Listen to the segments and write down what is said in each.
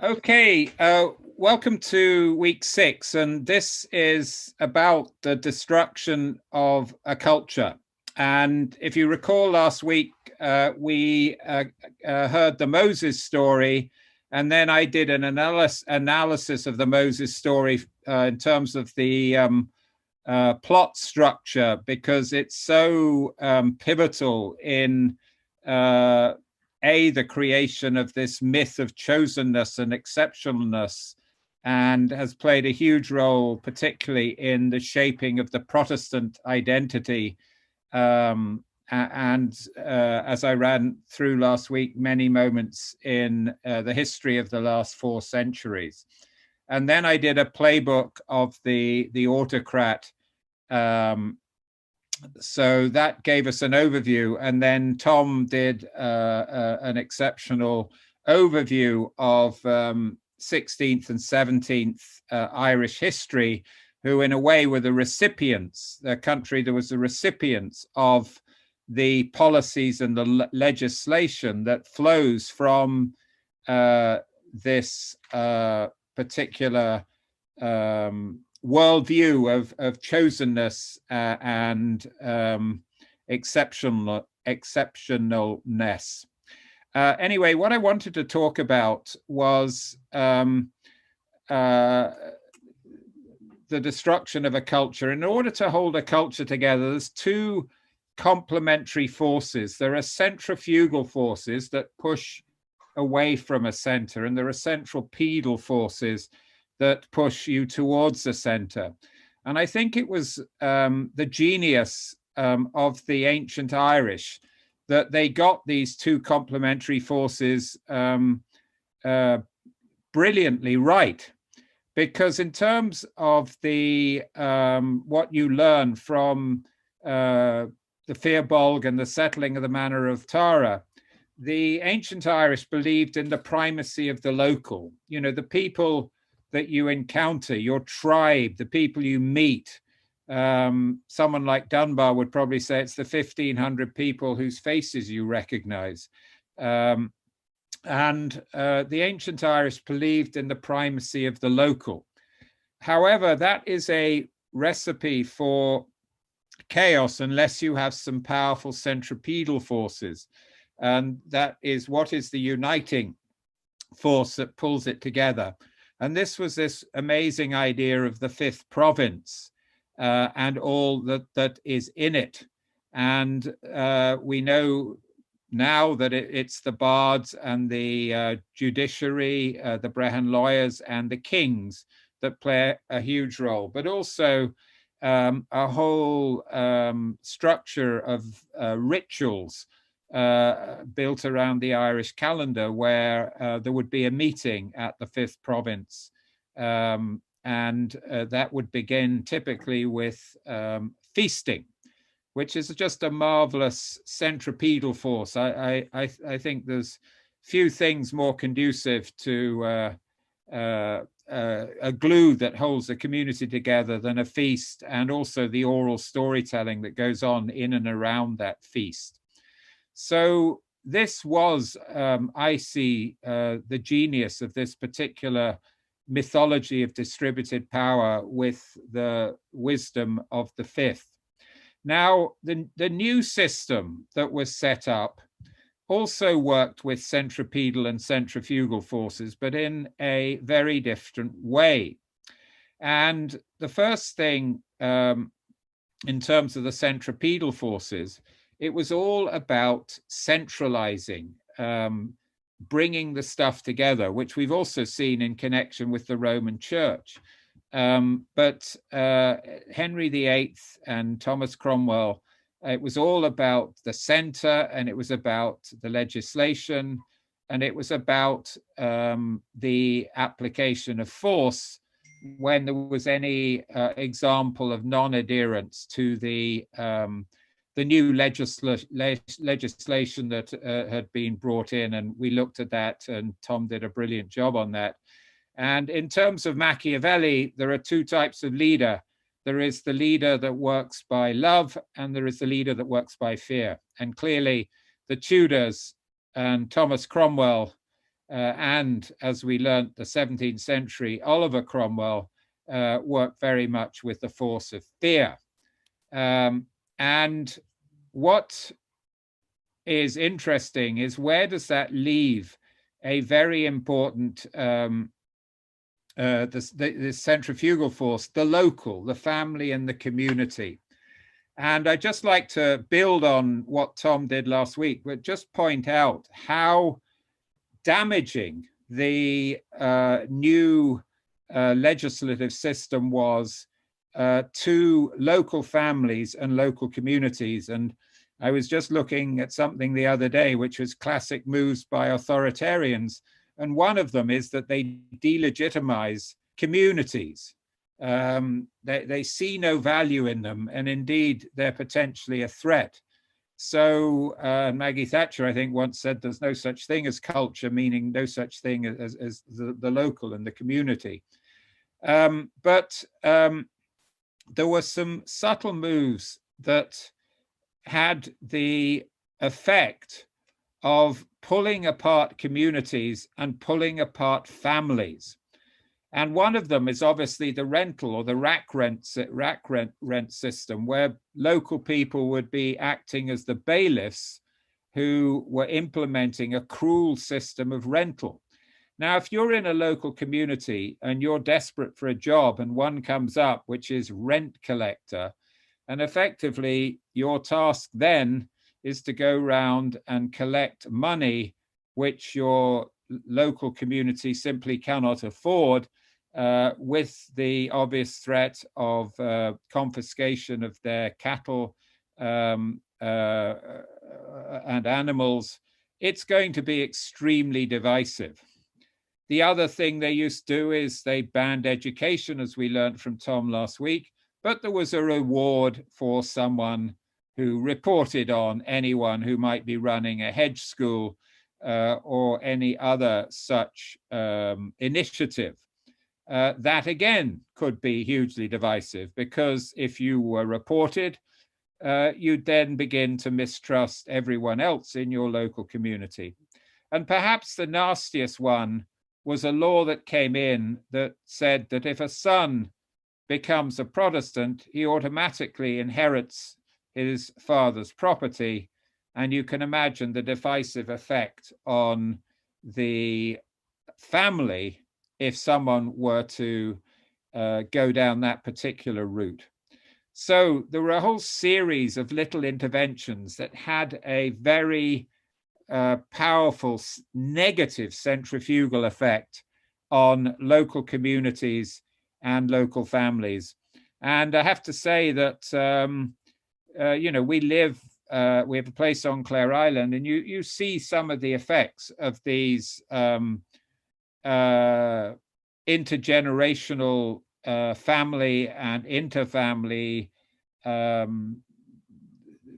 Okay, welcome to week 6, and this is about the destruction of a culture. And if you recall last week, we heard the Moses story, and then I did an analysis of the Moses story in terms of the plot structure, because it's so pivotal in uh, the creation of this myth of chosenness and exceptionalness, and has played a huge role, particularly in the shaping of the Protestant identity. And as I ran through last week, many moments in the history of the last 4 centuries. And then I did a playbook of the autocrat. Um, so that gave us an overview, and then Tom did an exceptional overview of 16th and 17th Irish history, who in a way were the recipients, the country that was the recipients of the policies and the legislation that flows from this particular worldview of chosenness and exceptionalness. Anyway, what I wanted to talk about was the destruction of a culture. In order to hold a culture together, there's two complementary forces. There are centrifugal forces that push away from a center, and there are centripetal forces that push you towards the center. And I think it was the genius of the ancient Irish that they got these two complementary forces brilliantly right. Because in terms of the what you learn from the Fíorbolg and the settling of the manor of Tara, the ancient Irish believed in the primacy of the local. You know, the people that you encounter, your tribe, the people you meet. Someone like Dunbar would probably say it's the 1,500 people whose faces you recognize. And the ancient Irish believed in the primacy of the local. However, that is a recipe for chaos unless you have some powerful centripetal forces. And that is what is the uniting force that pulls it together. And this was this amazing idea of the fifth province and all that is in it. And we know now that it's the bards and the judiciary, the Brehon lawyers and the kings that play a huge role, but also a whole structure of rituals built around the Irish calendar, where there would be a meeting at the fifth province. And that would begin typically with feasting, which is just a marvelous centripetal force. I think there's few things more conducive to a glue that holds the community together than a feast, and also the oral storytelling that goes on in and around that feast. So this was, I see, the genius of this particular mythology of distributed power with the wisdom of the fifth. Now, the new system that was set up also worked with centripetal and centrifugal forces, but in a very different way. And the first thing, in terms of the centripetal forces, it was all about centralizing, bringing the stuff together, which we've also seen in connection with the Roman Church. But Henry VIII and Thomas Cromwell, it was all about the center, and it was about the legislation, and it was about the application of force when there was any example of non-adherence to the new legislation that had been brought in. And we looked at that, and Tom did a brilliant job on that. And in terms of Machiavelli, there are two types of leader. There is the leader that works by love, and there is the leader that works by fear. And clearly, the Tudors and Thomas Cromwell and, as we learnt, the 17th century Oliver Cromwell worked very much with the force of fear. And what is interesting is, where does that leave a very important the centrifugal force, the local, the family and the community. And I'd just like to build on what Tom did last week, but just point out how damaging the new legislative system was to local families and local communities. And I was just looking at something the other day, which was classic moves by authoritarians. And one of them is that they delegitimize communities. They see no value in them, and indeed they're potentially a threat. So Maggie Thatcher, I think, once said there's no such thing as culture, meaning no such thing as the local and the community. But there were some subtle moves that had the effect of pulling apart communities and pulling apart families. And one of them is obviously the rental or the rack rent system, where local people would be acting as the bailiffs who were implementing a cruel system of rental. Now, if you're in a local community and you're desperate for a job and one comes up, which is rent collector, and effectively your task then is to go around and collect money which your local community simply cannot afford, with the obvious threat of confiscation of their cattle and animals, it's going to be extremely divisive. The other thing they used to do is they banned education, as we learned from Tom last week, but there was a reward for someone who reported on anyone who might be running a hedge school or any other such initiative. That again could be hugely divisive, because if you were reported, you'd then begin to mistrust everyone else in your local community. And perhaps the nastiest one was a law that came in that said that if a son becomes a Protestant, he automatically inherits his father's property. And you can imagine the divisive effect on the family if someone were to go down that particular route. So there were a whole series of little interventions that had a very powerful negative centrifugal effect on local communities and local families. And I have to say that, we have a place on Clare Island, and you see some of the effects of these intergenerational family and interfamily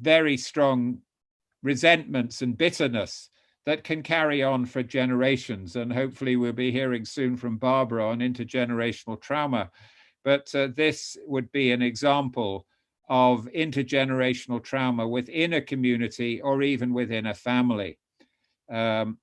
very strong resentments and bitterness that can carry on for generations. And hopefully we'll be hearing soon from Barbara on intergenerational trauma. But this would be an example of intergenerational trauma within a community or even within a family. The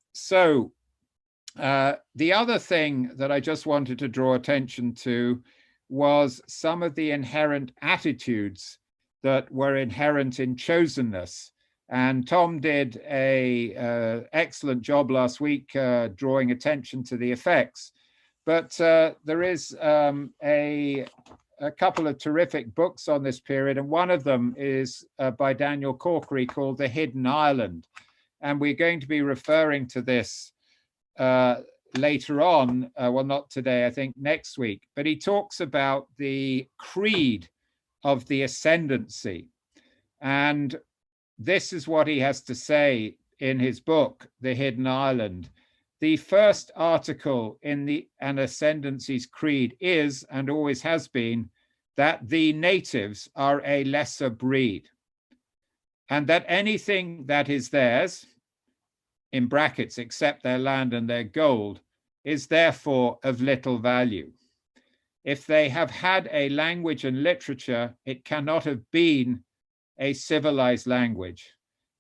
other thing that I just wanted to draw attention to was some of the inherent attitudes that were inherent in chosenness. And Tom did an excellent job last week drawing attention to the effects. But there is a couple of terrific books on this period, and one of them is by Daniel Corkery called The Hidden Ireland. And we're going to be referring to this later on, well, not today, I think next week, but he talks about the creed of the ascendancy. And this is what he has to say in his book, The Hidden Ireland. The first article in an ascendancy's creed is, and always has been, that the natives are a lesser breed, and that anything that is theirs, in brackets, except their land and their gold, is therefore of little value. If they have had a language and literature, it cannot have been a civilized language.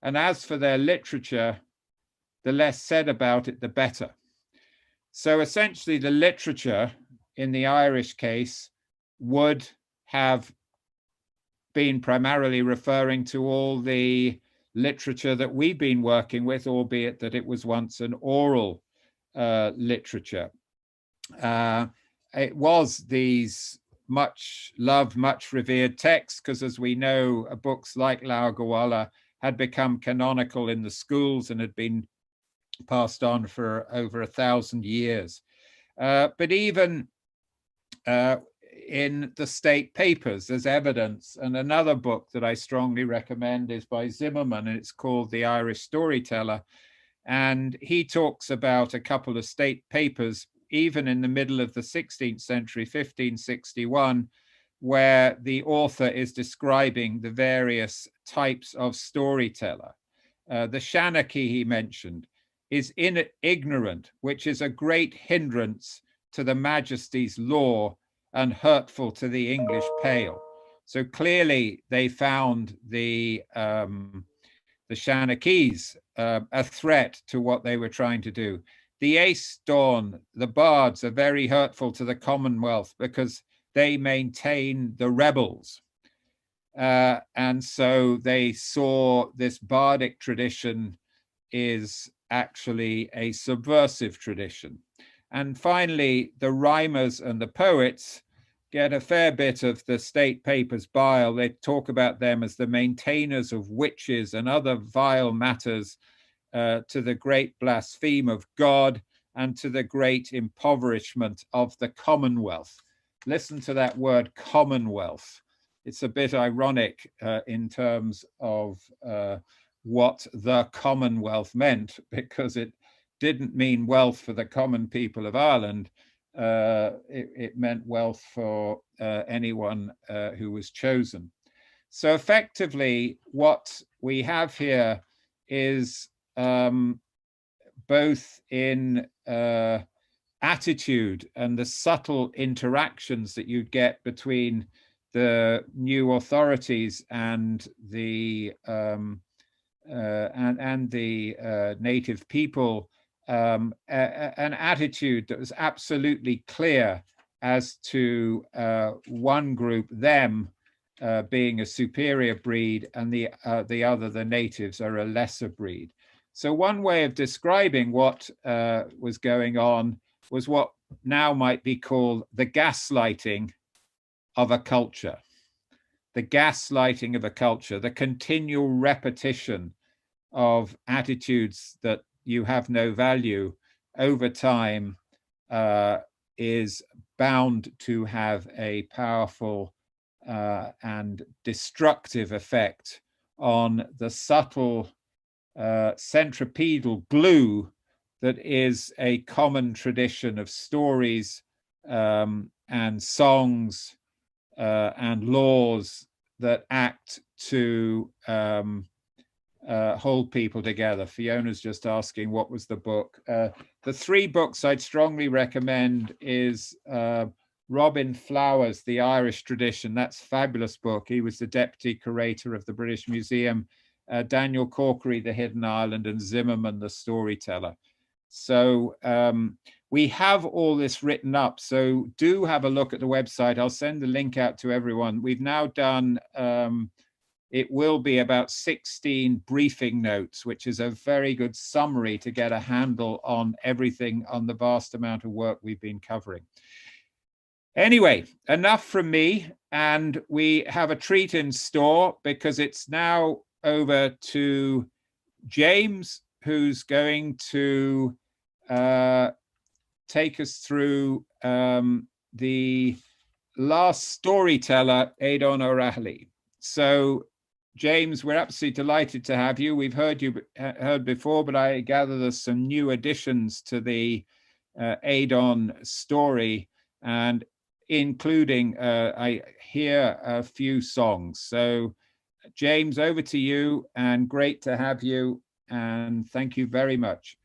And as for their literature, the less said about it, the better. So essentially the literature in the Irish case would have been primarily referring to all the literature that we've been working with, albeit that it was once an oral literature. It was these much loved, much revered texts, because as we know, books like Laur Gabhála had become canonical in the schools and had been passed on for over 1,000 years. But even in the state papers, there's evidence. And another book that I strongly recommend is by Zimmerman, and it's called The Irish Storyteller. And he talks about a couple of state papers, even in the middle of the 16th century, 1561, where the author is describing the various types of storyteller. The Shanachie he mentioned is ignorant, which is a great hindrance to the Majesty's law and hurtful to the English Pale. So clearly they found the Shanachies a threat to what they were trying to do. The Ace Dawn, the bards, are very hurtful to the Commonwealth because they maintain the rebels. And so they saw this bardic tradition is actually a subversive tradition. And finally, the rhymers and the poets get a fair bit of the state papers bile. They talk about them as the maintainers of witches and other vile matters, to the great blaspheme of God and to the great impoverishment of the Commonwealth. Listen to that word Commonwealth. It's a bit ironic in terms of what the Commonwealth meant, because it didn't mean wealth for the common people of Ireland. It meant wealth for anyone who was chosen. So effectively, what we have here is both in attitude and the subtle interactions that you'd get between the new authorities and the native people, an attitude that was absolutely clear as to one group, them, being a superior breed, and the other, the natives, are a lesser breed. So one way of describing what was going on was what now might be called the gaslighting of a culture. The gaslighting of a culture, the continual repetition of attitudes that you have no value over time is bound to have a powerful and destructive effect on the subtle centripetal glue that is a common tradition of stories and songs and laws that act to hold people together. Fiona's just asking what was the book. The three books I'd strongly recommend is Robin Flowers, The Irish Tradition. That's a fabulous book. He was the deputy curator of the British Museum. Daniel Corkery, The Hidden Island, and Zimmerman, The Storyteller. So we have all this written up. So do have a look at the website. I'll send the link out to everyone. We've now done, it will be about 16 briefing notes, which is a very good summary to get a handle on everything, on the vast amount of work we've been covering. Anyway, enough from me, and we have a treat in store, because it's now over to James, who's going to take us through the last storyteller, Éadon O'Rahilly. So, James, we're absolutely delighted to have you. We've heard you before, but I gather there's some new additions to the Éadon story, and including, I hear a few songs. So, James, over to you, and great to have you, and thank you very much.